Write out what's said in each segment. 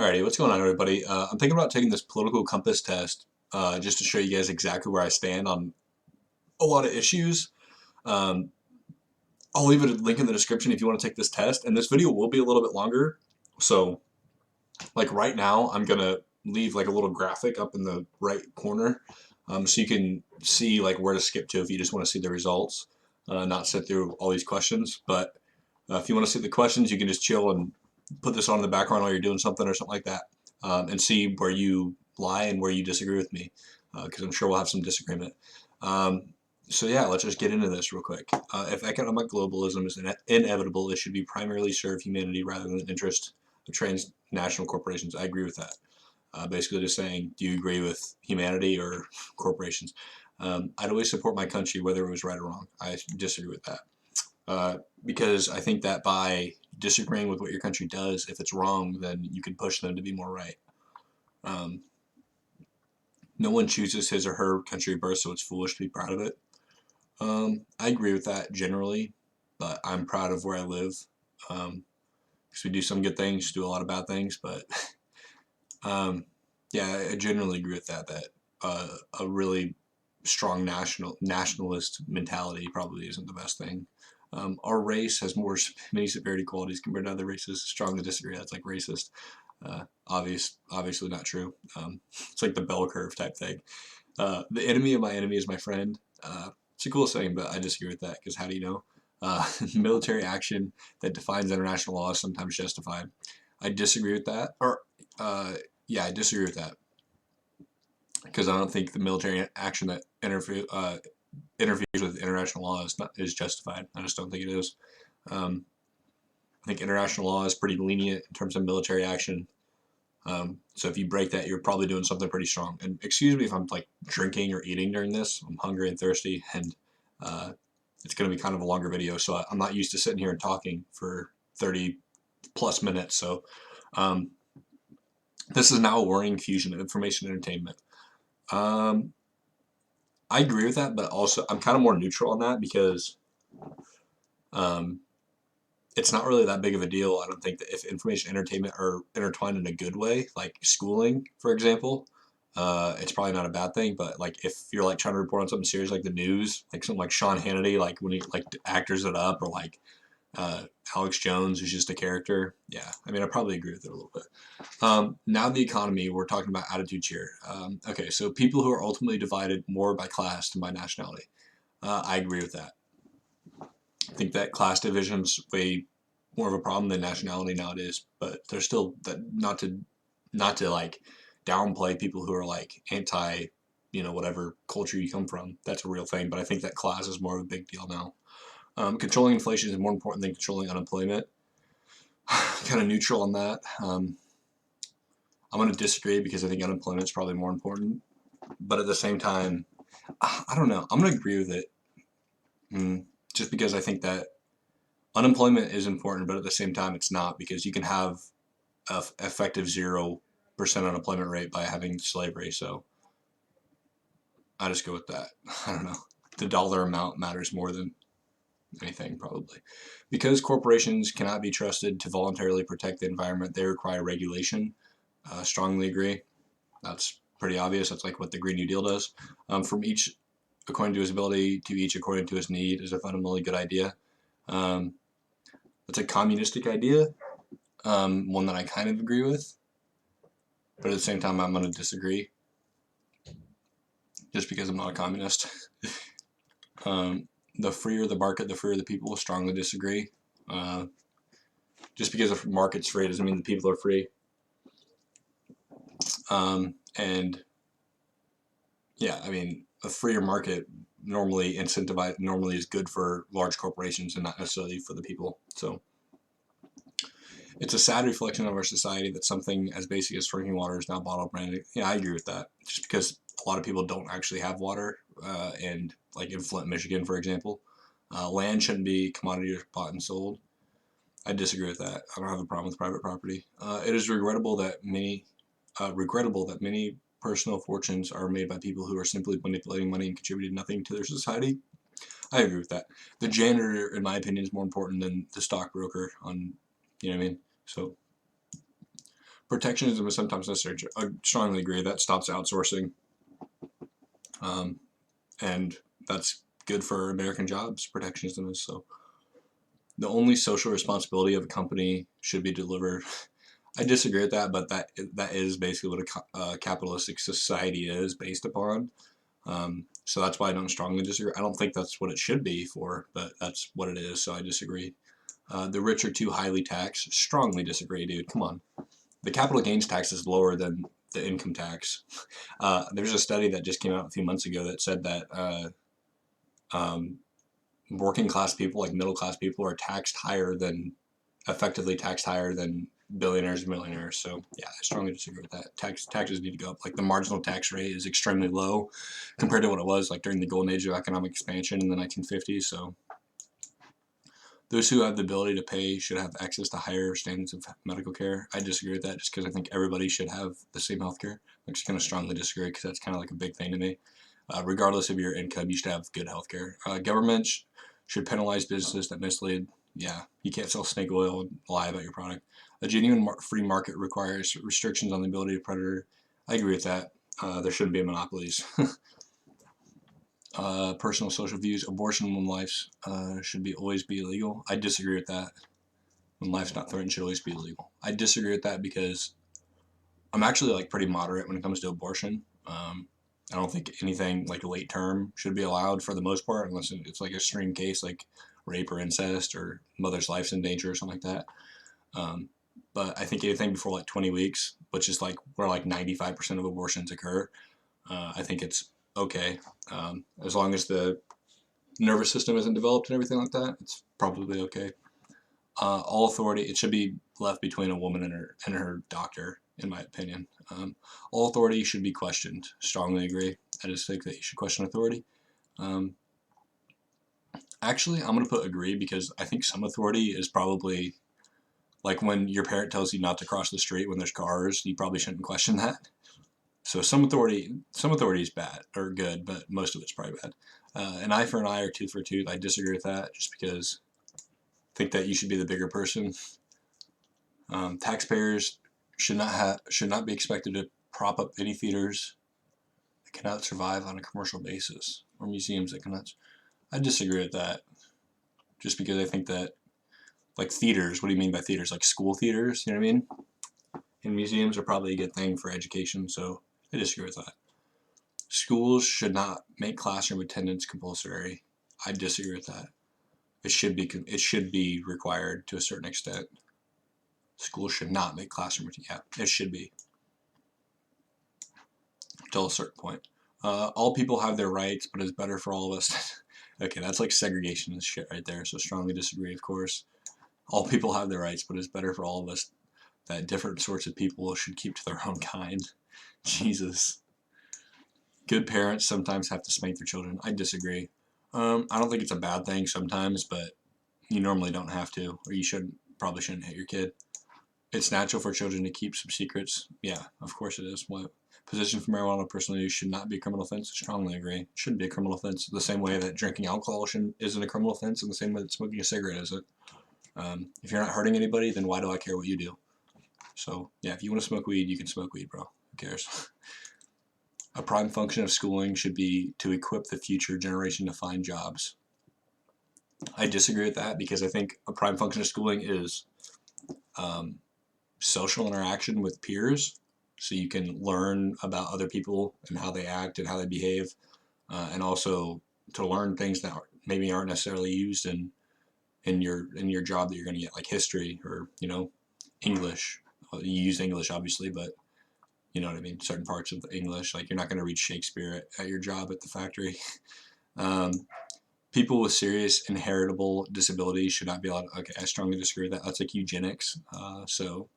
Alrighty, what's going on, everybody? I'm thinking about taking this political compass test just to show you guys exactly where I stand on a lot of issues. Um, I'll leave a link in the description if you want to take this test, and this video will be a little bit longer. So, like right now, I'm gonna leave like a little graphic up in the right corner, so you can see like where to skip to if you just want to see the results, not sit through all these questions. But if you want to see the questions, you can just chill and put this on in the background while you're doing something or something like that, and see where you lie and where you disagree with me, because I'm sure we'll have some disagreement. So yeah, let's just get into this real quick. If economic globalism is inevitable, it should be primarily serve humanity rather than the interest of transnational corporations. I agree with that. Basically just saying, do you agree with humanity or corporations? I'd always support my country whether it was right or wrong. I disagree with that. Because I think that by disagreeing with what your country does, if it's wrong, then you can push them to be more right. No one chooses his or her country of birth, so it's foolish to be proud of it. I agree with that generally, but I'm proud of where I live. Because we do some good things, do a lot of bad things, but yeah, I generally agree with that. That a really strong nationalist mentality probably isn't the best thing. Our race has many severity qualities compared to other races. Strongly disagree. That's like racist. Obviously not true. It's like the bell curve type thing. The enemy of my enemy is my friend. It's a cool saying, but I disagree with that because how do you know? Military action that defines international law is sometimes justified. I disagree with that. Yeah, I disagree with that because I don't think the military action that interferes with international law is justified. I just don't think it is. I think international law is pretty lenient in terms of military action. So if you break that, you're probably doing something pretty strong. And excuse me if I'm like drinking or eating during this. I'm hungry and thirsty, and it's going to be kind of a longer video. So I'm not used to sitting here and talking for 30 plus minutes. So this is now a worrying fusion of information and entertainment. I agree with that, but also I'm kind of more neutral on that because it's not really that big of a deal. I don't think that if information and entertainment are intertwined in a good way, like schooling, for example, it's probably not a bad thing. But like if you're like trying to report on something serious like the news, like something like Sean Hannity, like when he like actors it up, or like Alex Jones who's just a character. Yeah, I mean I probably agree with it a little bit. Now the economy, we're talking about attitudes here. Okay, so people who are ultimately divided more by class than by nationality. I agree with that. I think that class division's way more of a problem than nationality nowadays, but there's still that not to like downplay people who are like anti, whatever culture you come from. That's a real thing, but I think that class is more of a big deal now. Controlling inflation is more important than controlling unemployment. Kind of neutral on that. I'm going to disagree because I think unemployment is probably more important, but at the same time, I don't know. I'm going to agree with it. Just because I think that unemployment is important, but at the same time, it's not, because you can have an effective 0% unemployment rate by having slavery. So I just go with that. I don't know. The dollar amount matters more than anything, probably. Because corporations cannot be trusted to voluntarily protect the environment, they require regulation. Strongly agree. That's pretty obvious. That's like what the Green New Deal does. From each according to his ability, to each according to his need, is a fundamentally good idea. It's a communistic idea, one that I kind of agree with, but at the same time I'm going to disagree just because I'm not a communist. The freer the market, the freer the people. Strongly disagree. Just because the market's free doesn't mean the people are free. And yeah, I mean, a freer market normally is good for large corporations and not necessarily for the people. So it's a sad reflection of our society that something as basic as drinking water is now bottled branded. Yeah, I agree with that. Just because a lot of people don't actually have water, and like in Flint, Michigan, for example, land shouldn't be commodity bought and sold. I disagree with that. I don't have a problem with private property. It is regrettable that many personal fortunes are made by people who are simply manipulating money and contributing nothing to their society. I agree with that. The janitor, in my opinion, is more important than the stockbroker on, you know what I mean? So Protectionism is sometimes necessary. I strongly agree. That stops outsourcing, um, and that's good for American jobs. Protectionism is so. The only social responsibility of a company should be delivered. I disagree with that, but that is basically what a capitalistic society is based upon. So that's why I don't strongly disagree. I don't think that's what it should be for, but that's what it is. So I disagree. The rich are too highly taxed. Strongly disagree, dude. Come on. The capital gains tax is lower than the income tax. There's a study that just came out a few months ago that said that um, working class people, like middle class people, are effectively taxed higher than billionaires and millionaires. So yeah, I strongly disagree with that. Taxes need to go up. Like the marginal tax rate is extremely low compared to what it was like during the golden age of economic expansion in the 1950s. So those who have the ability to pay should have access to higher standards of medical care. I disagree with that just because I think everybody should have the same health care. I just kind of strongly disagree because that's kind of like a big thing to me. Regardless of your income, you should have good health care. Governments should penalize businesses that mislead. Yeah, you can't sell snake oil and lie about your product. A genuine free market requires restrictions on the ability of predator. I agree with that. There shouldn't be monopolies. Personal social views. Abortion when life should be always be illegal. I disagree with that. When life's not threatened, should always be illegal. I disagree with that because I'm actually like pretty moderate when it comes to abortion. I don't think anything like late term should be allowed for the most part, unless it's like a extreme case like rape or incest or mother's life's in danger or something like that. Um, but I think anything before like 20 weeks, which is like where like 95% of abortions occur, I think it's okay. As long as the nervous system isn't developed and everything like that, it's probably okay. All authority, it should be left between a woman and her doctor, in my opinion. All authority should be questioned. Strongly agree. I just think that you should question authority. Um, Actually, I'm going to put agree because I think some authority is probably like when your parent tells you not to cross the street when there's cars, you probably shouldn't question that. So some authority is bad or good, but most of it's probably bad. An eye for an eye or tooth for a tooth, I disagree with that just because I think that you should be the bigger person. Taxpayers should not be expected to prop up any theaters that cannot survive on a commercial basis or museums that cannot. I disagree with that, just because I think that like theaters. What do you mean by theaters? Like school theaters? You know what I mean? And museums are probably a good thing for education. So I disagree with that. Schools should not make classroom attendance compulsory. I disagree with that. It should be required to a certain extent. Schools should not make classroom. Yeah, it should be till a certain point. All people have their rights, but it's better for all of us. Okay, that's like segregation and shit right there. So strongly disagree, of course. All people have their rights, but it's better for all of us that different sorts of people should keep to their own kind. Jesus. Good parents sometimes have to spank their children. I disagree. I don't think it's a bad thing sometimes, but you normally don't have to, or you probably shouldn't hit your kid. It's natural for children to keep some secrets. Yeah, of course it is. What possession for marijuana personal use should not be a criminal offense. Strongly agree. It shouldn't be a criminal offense. The same way that drinking alcohol isn't a criminal offense, and the same way that smoking a cigarette isn't. If you're not hurting anybody, then why do I care what you do? So yeah, if you want to smoke weed, you can smoke weed, bro. Who cares? A prime function of schooling should be to equip the future generation to find jobs. I disagree with that because I think a prime function of schooling is um, social interaction with peers, so you can learn about other people and how they act and how they behave, and also to learn things that maybe aren't necessarily used in your job that you're going to get, like history or English. You use English obviously, but you know what I mean. Certain parts of English, like you're not going to read Shakespeare at your job at the factory. Um, People with serious inheritable disabilities should not be allowed. Okay, I strongly disagree with that. That's like eugenics. So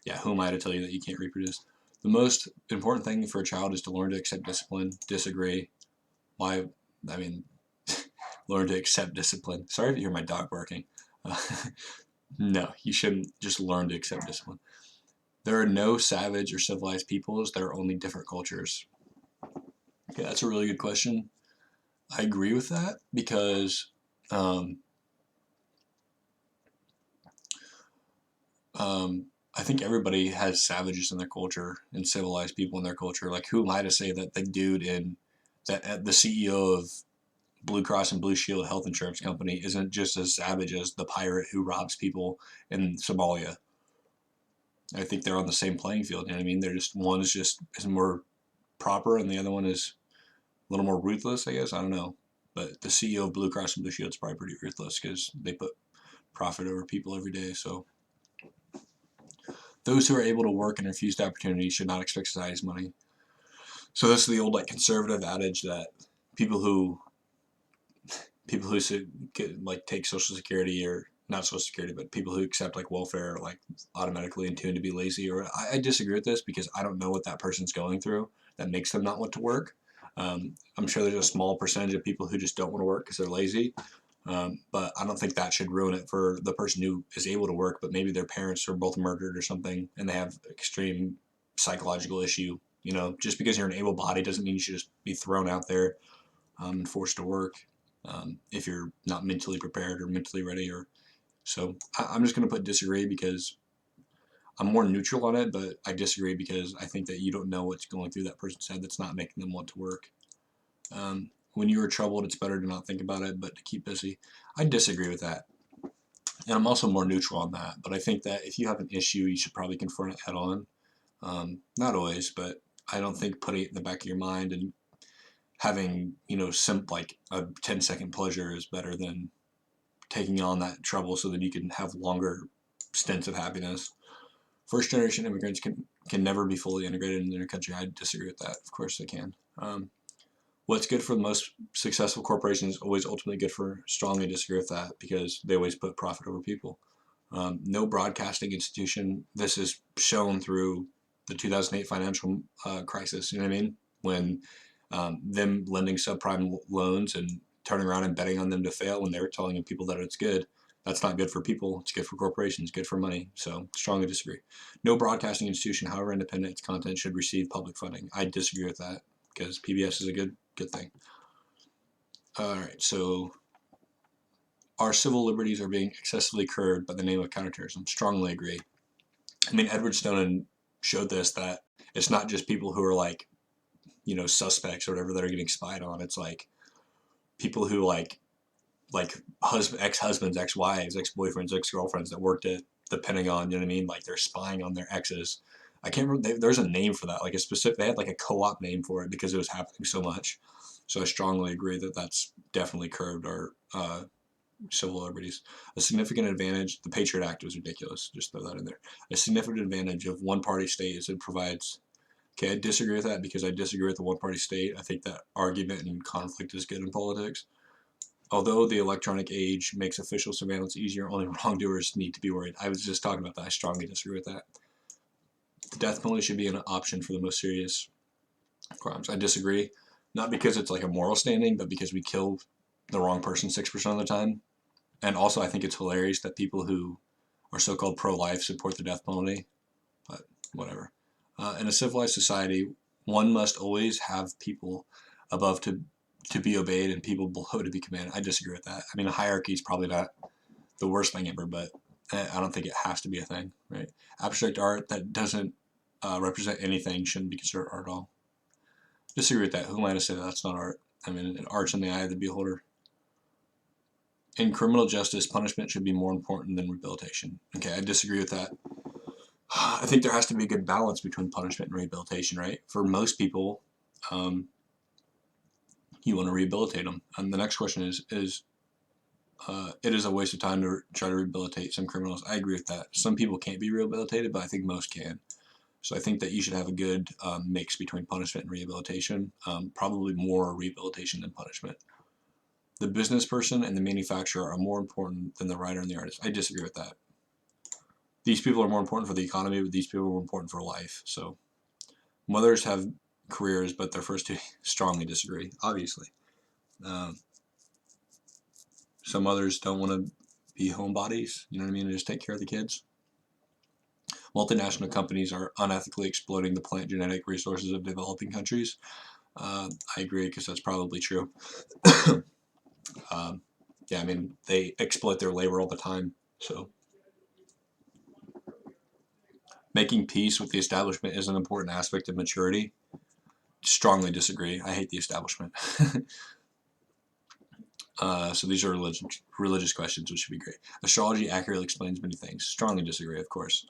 yeah, who am I to tell you that you can't reproduce? The most important thing for a child is to learn to accept discipline. Disagree. Why? I mean, learn to accept discipline. Sorry if you hear my dog barking. Uh, no, you shouldn't just learn to accept discipline. There are no savage or civilized peoples. There are only different cultures. Okay, that's a really good question. I agree with that because um, I think everybody has savages in their culture and civilized people in their culture. Like, who am I to say that the dude in that the CEO of Blue Cross and Blue Shield Health Insurance Company isn't just as savage as the pirate who robs people in Somalia? I think they're on the same playing field. You know what I mean? They're just one is more proper, and the other one is a little more ruthless. I guess I don't know, but the CEO of Blue Cross and Blue Shield is probably pretty ruthless because they put profit over people every day. So those who are able to work and refuse the opportunity should not expect society's money. So this is the old like conservative adage that people who get, like take Social Security, or not Social Security, but people who accept like welfare are like automatically in tune to be lazy. Or I disagree with this because I don't know what that person's going through that makes them not want to work. I'm sure there's a small percentage of people who just don't want to work because they're lazy. But I don't think that should ruin it for the person who is able to work, but maybe their parents are both murdered or something and they have extreme psychological issue. You know, just because you're an able body doesn't mean you should just be thrown out there and forced to work if you're not mentally prepared or mentally ready. Or so I'm just going to put disagree because I'm more neutral on it, but I disagree because I think that you don't know what's going through that person's head that's not making them want to work. When you are troubled, it's better to not think about it, but to keep busy. I disagree with that. And I'm also more neutral on that. But I think that if you have an issue, you should probably confront it head on. Not always, but I don't think putting it in the back of your mind and having, like a 10-second pleasure is better than taking on that trouble so that you can have longer stints of happiness. First generation immigrants can never be fully integrated in their country. I disagree with that. Of course they can. What's good for the most successful corporations is always ultimately good for. Strongly disagree with that because they always put profit over people. No broadcasting institution. This is shown through the 2008 financial crisis. You know what I mean? When them lending subprime loans and turning around and betting on them to fail when they were telling people that it's good. That's not good for people. It's good for corporations. Good for money. So strongly disagree. No broadcasting institution, however independent its content, should receive public funding. I disagree with that because PBS is a good thing. All right, so our civil liberties are being excessively curbed by the name of counterterrorism. Strongly agree. I mean, Edward Snowden showed this, that it's not just people who are like, suspects or whatever that are getting spied on. It's like people who like ex-husbands, ex-wives, ex-boyfriends, ex-girlfriends that worked at the Pentagon. You know what I mean? Like they're spying on their exes. I can't remember. There's a name for that, like a specific. They had like a co-op name for it because it was happening so much. So I strongly agree that that's definitely curbed our civil liberties. A significant advantage. The Patriot Act was ridiculous. Just throw that in there. A significant advantage of one-party state is it provides. Okay, I disagree with that because I disagree with the one-party state. I think that argument and conflict is good in politics. Although the electronic age makes official surveillance easier, only wrongdoers need to be worried. I was just talking about that. I strongly disagree with that. The death penalty should be an option for the most serious crimes. I disagree. Not because it's like a moral standing, but because we kill the wrong person 6% of the time. And also, I think it's hilarious that people who are so-called pro-life support the death penalty. But whatever. In a civilized society, one must always have people above to be obeyed and people below to be commanded. I disagree with that. I mean, a hierarchy is probably not the worst thing ever, but I don't think it has to be a thing, right? Abstract art that doesn't represent anything shouldn't be considered art at all. Disagree with that. Who am I to say that that's not art? I mean, art's in the eye of the beholder. In criminal justice, punishment should be more important than rehabilitation. Okay, I disagree with that. I think there has to be a good balance between punishment and rehabilitation, right? For most people, you want to rehabilitate them. And the next question is it is a waste of time to try to rehabilitate some criminals. I agree with that. Some people can't be rehabilitated, but I think most can. So I think that you should have a good mix between punishment and rehabilitation, probably more rehabilitation than punishment. The business person and the manufacturer are more important than the writer and the artist. I disagree with that. These people are more important for the economy, but these people are more important for life. So mothers have careers, but their first two strongly disagree, obviously. Some mothers don't want to be homebodies, you know what I mean, and just take care of the kids. Multinational companies are unethically exploiting the plant genetic resources of developing countries. I agree because that's probably true. Yeah, I mean, they exploit their labor all the time. So Making peace with the establishment is an important aspect of maturity. Strongly disagree. I hate the establishment. So these are religious questions, which should be great. Astrology accurately explains many things. Strongly disagree, of course.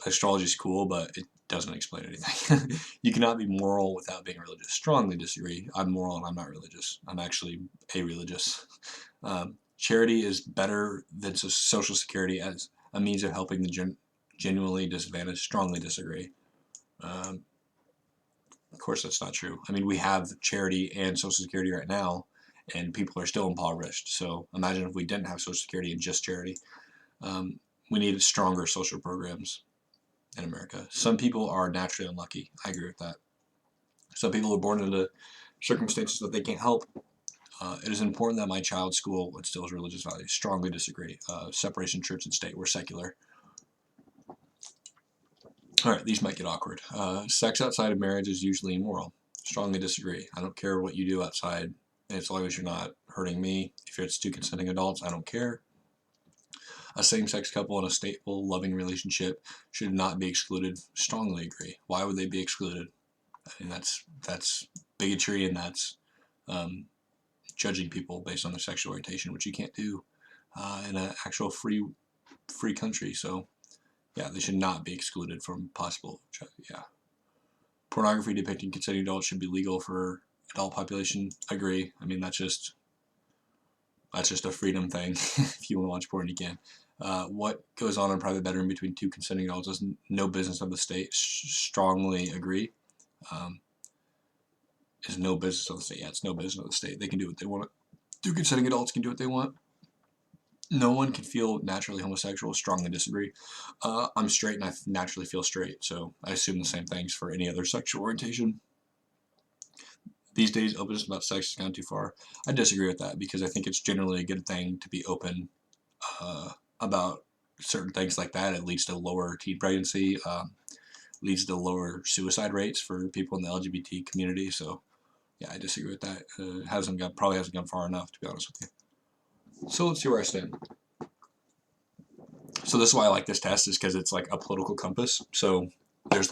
Astrology is cool, but it doesn't explain anything. You cannot be moral without being religious. Strongly disagree. I'm moral and I'm not religious. I'm actually a-religious. Charity is better than social security as a means of helping the genuinely disadvantaged. Strongly disagree. Of course, that's not true. I mean, we have charity and social security right now, and people are still impoverished. So imagine if we didn't have social security and just charity. We need stronger social programs in America. Some people are naturally unlucky. I agree with that. Some people are born into circumstances that they can't help. It is important that my child's school instills religious values. Strongly disagree. Separation church and state. We're secular. All right, these might get awkward. Sex outside of marriage is usually immoral. Strongly disagree. I don't care what you do outside, as long as you're not hurting me. If it's two consenting adults, I don't care. A same-sex couple in a stable, loving relationship should not be excluded. Strongly agree. Why would they be excluded? I mean, that's bigotry, and that's judging people based on their sexual orientation, which you can't do in an actual free country. So, yeah, they should not be excluded from possible. Yeah, pornography depicting consenting adults should be legal for adult population. Agree. I mean, that's just a freedom thing. If you want to watch porn, you can. What goes on in a private bedroom between two consenting adults is no business of the state. Strongly agree. Is no business of the state. Yeah, it's no business of the state. They can do what they want. Two consenting adults can do what they want. No one can feel naturally homosexual. Strongly disagree. I'm straight and I naturally feel straight, so I assume the same things for any other sexual orientation. These days, openness about sex has gone too far. I disagree with that because I think it's generally a good thing to be open about certain things like that. It leads to lower teen pregnancy, leads to lower suicide rates for people in the LGBT community. So, yeah, I disagree with that. Probably hasn't gone far enough, to be honest with you. So let's see where I stand. So this is why I like this test, is because it's like a political compass. So there's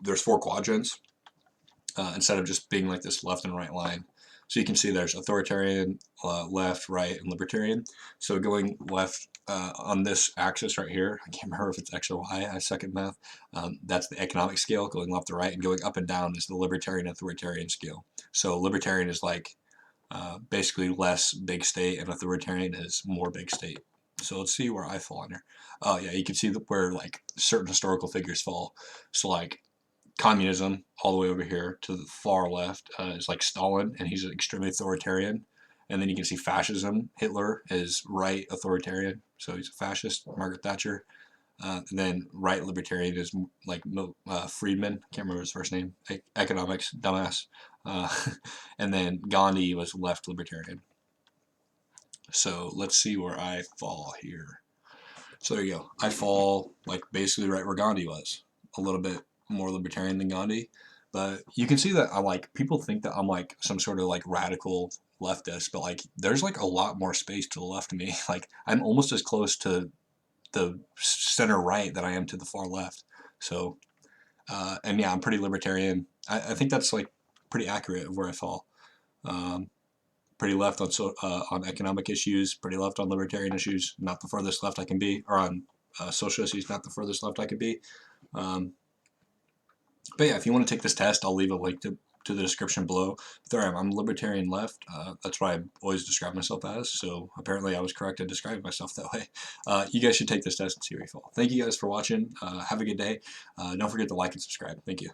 there's 4 quadrants instead of just being like this left and right line. So you can see there's authoritarian, left, right, and libertarian. So going left on this axis right here, I can't remember if it's X or Y, I suck at math, that's the economic scale, going left to right, and going up and down is the libertarian authoritarian scale. So libertarian is like basically less big state, and authoritarian is more big state. So let's see where I fall on here. Oh yeah, you can see where like certain historical figures fall. So like communism all the way over here to the far left is like Stalin, and he's extremely authoritarian. And then you can see fascism. Hitler is right authoritarian, so he's a fascist. Margaret Thatcher. And then right libertarian is like Friedman. Can't remember his first name. Economics, dumbass. And then Gandhi was left libertarian. So let's see where I fall here. So there you go. I fall like basically right where Gandhi was. A little bit more libertarian than Gandhi. But you can see that I'm like, people think that I'm like some sort of like radical leftist, but like there's like a lot more space to the left of me. Like I'm almost as close to the center right that I am to the far left. So, and yeah, I'm pretty libertarian. I think that's like pretty accurate of where I fall. Pretty left on economic issues, pretty left on libertarian issues, not the furthest left I can be, or on social issues, not the furthest left I could be. But yeah, if you want to take this test, I'll leave a link to the description below. There I am. I'm libertarian left. That's what I always describe myself as. So apparently I was correct in describing myself that way. You guys should take this test and see where you fall. Thank you guys for watching. Have a good day. Don't forget to like and subscribe. Thank you.